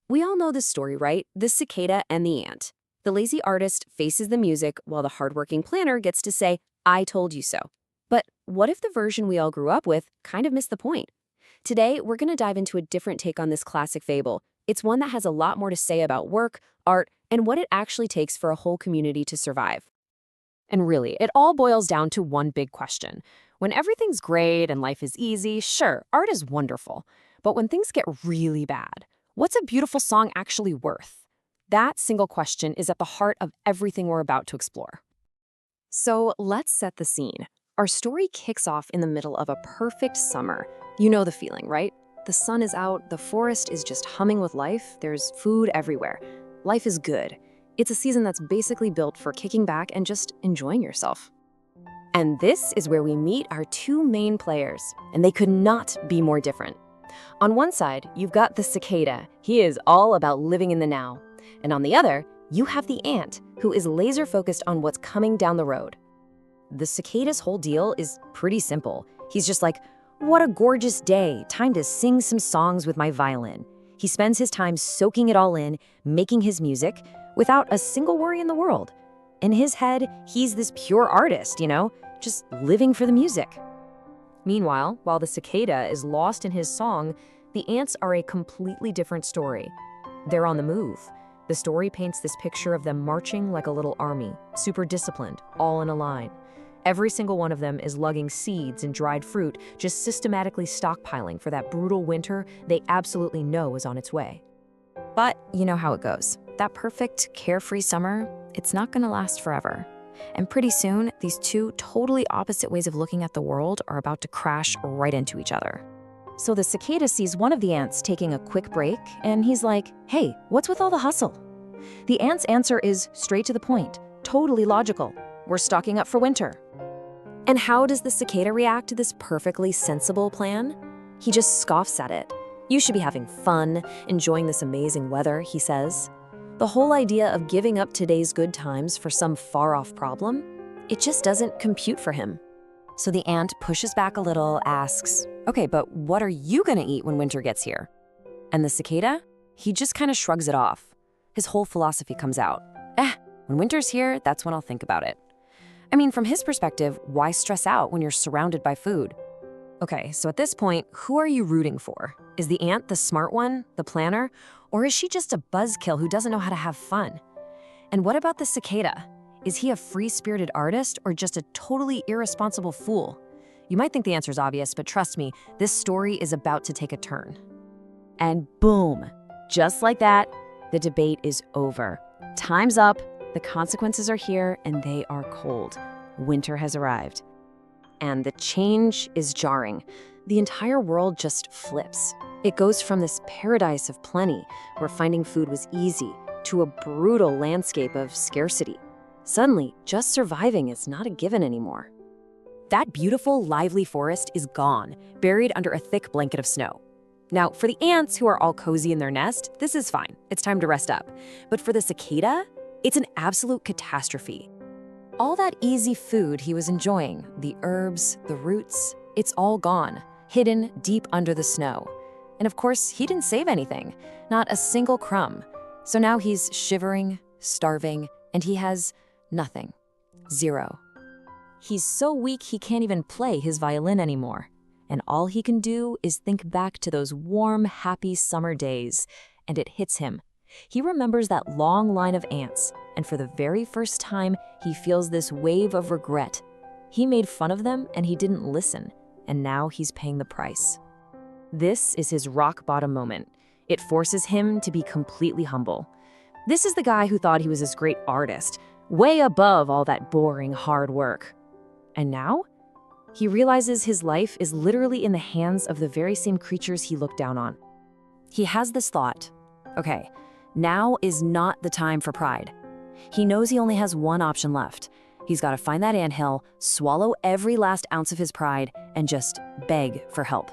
We all know this story, right? The cicada and the ant. The lazy artist faces the music while the hardworking planner gets to say, I told you so. But what if the version we all grew up with kind of missed the point? Today, we're going to dive into a different take on this classic fable. It's one that has a lot more to say about work, art, and what it actually takes for a whole community to survive. And really, it all boils down to one big question. When everything's great and life is easy, sure, art is wonderful. But when things get really bad, what's a beautiful song actually worth? That single question is at the heart of everything we're about to explore. So let's set the scene. Our story kicks off in the middle of a perfect summer. You know the feeling, right? The sun is out, the forest is just humming with life, there's food everywhere. Life is good. It's a season that's basically built for kicking back and just enjoying yourself. And this is where we meet our two main players, and they could not be more different. On one side, you've got the cicada. He is all about living in the now. And on the other, you have the ant, who is laser focused on what's coming down the road. The cicada's whole deal is pretty simple. He's just like, what a gorgeous day, time to sing some songs with my violin. He spends his time soaking it all in, making his music, without a single worry in the world. In his head, he's this pure artist, just living for the music. Meanwhile, while the cicada is lost in his song, the ants are a completely different story. They're on the move. The story paints this picture of them marching like a little army, super disciplined, all in a line. Every single one of them is lugging seeds and dried fruit, just systematically stockpiling for that brutal winter they absolutely know is on its way. But you know how it goes. That perfect, carefree summer, it's not gonna last forever. And pretty soon, these two totally opposite ways of looking at the world are about to crash right into each other. So the cicada sees one of the ants taking a quick break, and he's like, hey, what's with all the hustle? The ant's answer is straight to the point, totally logical. We're stocking up for winter. And how does the cicada react to this perfectly sensible plan? He just scoffs at it. You should be having fun, enjoying this amazing weather, he says. The whole idea of giving up today's good times for some far-off problem, it just doesn't compute for him. So the ant pushes back a little, asks, okay, but what are you gonna eat when winter gets here? And the cicada? He just kind of shrugs it off. His whole philosophy comes out. When winter's here, that's when I'll think about it. I mean, from his perspective, why stress out when you're surrounded by food? Okay, so at this point, who are you rooting for? Is the ant the smart one, the planner, or is she just a buzzkill who doesn't know how to have fun? And what about the cicada? Is he a free-spirited artist or just a totally irresponsible fool? You might think the answer's obvious, but trust me, this story is about to take a turn. And boom, just like that, the debate is over. Time's up, the consequences are here, and they are cold. Winter has arrived. And the change is jarring. The entire world just flips. It goes from this paradise of plenty, where finding food was easy, to a brutal landscape of scarcity. Suddenly, just surviving is not a given anymore. That beautiful, lively forest is gone, buried under a thick blanket of snow. Now, for the ants who are all cozy in their nest, this is fine. It's time to rest up. But for the cicada, it's an absolute catastrophe. All that easy food he was enjoying, the herbs, the roots, it's all gone, hidden deep under the snow. And of course, he didn't save anything, not a single crumb. So now he's shivering, starving, and he has nothing. Zero. He's so weak he can't even play his violin anymore. And all he can do is think back to those warm, happy summer days, and it hits him. He remembers that long line of ants, and for the very first time, he feels this wave of regret. He made fun of them and he didn't listen, and now he's paying the price. This is his rock bottom moment. It forces him to be completely humble. This is the guy who thought he was this great artist, way above all that boring hard work. And now, he realizes his life is literally in the hands of the very same creatures he looked down on. He has this thought, okay, now is not the time for pride. He knows he only has one option left. He's got to find that anthill, swallow every last ounce of his pride, and just beg for help.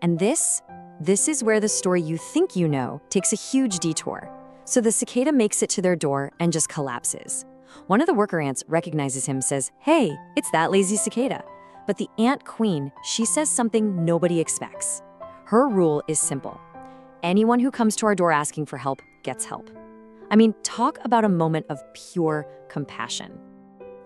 And this is where the story you think you know takes a huge detour. So the cicada makes it to their door and just collapses. One of the worker ants recognizes him, says, hey, it's that lazy cicada. But the ant queen, she says something nobody expects. Her rule is simple. Anyone who comes to our door asking for help gets help. I mean, talk about a moment of pure compassion.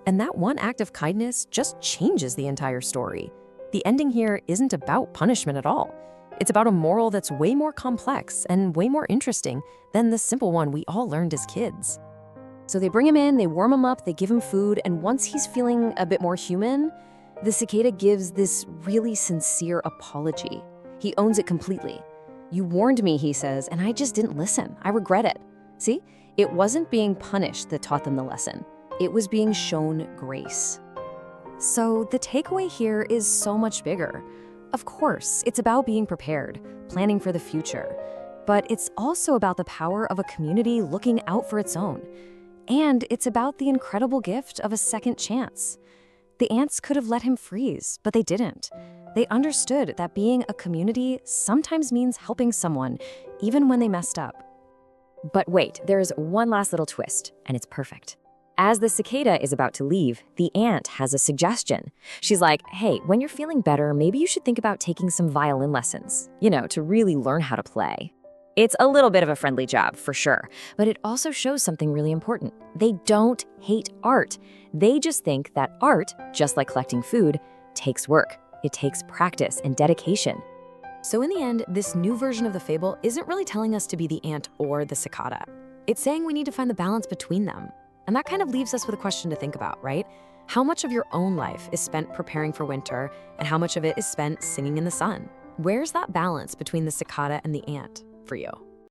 And that one act of kindness just changes the entire story. The ending here isn't about punishment at all. It's about a moral that's way more complex and way more interesting than the simple one we all learned as kids. So they bring him in, they warm him up, they give him food, and once he's feeling a bit more human, the cicada gives this really sincere apology. He owns it completely. "You warned me," he says, "and I just didn't listen. I regret it." See, it wasn't being punished that taught them the lesson. It was being shown grace. So the takeaway here is so much bigger. Of course, it's about being prepared, planning for the future, but it's also about the power of a community looking out for its own. And it's about the incredible gift of a second chance. The ants could have let him freeze, but they didn't. They understood that being a community sometimes means helping someone, even when they messed up. But wait, there's one last little twist, and it's perfect. As the cicada is about to leave, the ant has a suggestion. She's like, "Hey, when you're feeling better, maybe you should think about taking some violin lessons, to really learn how to play." It's a little bit of a friendly job, for sure, but it also shows something really important. They don't hate art. They just think that art, just like collecting food, takes work. It takes practice and dedication. So in the end, this new version of the fable isn't really telling us to be the ant or the cicada. It's saying we need to find the balance between them. And that kind of leaves us with a question to think about, right? How much of your own life is spent preparing for winter, and how much of it is spent singing in the sun? Where's that balance between the cicada and the ant for you?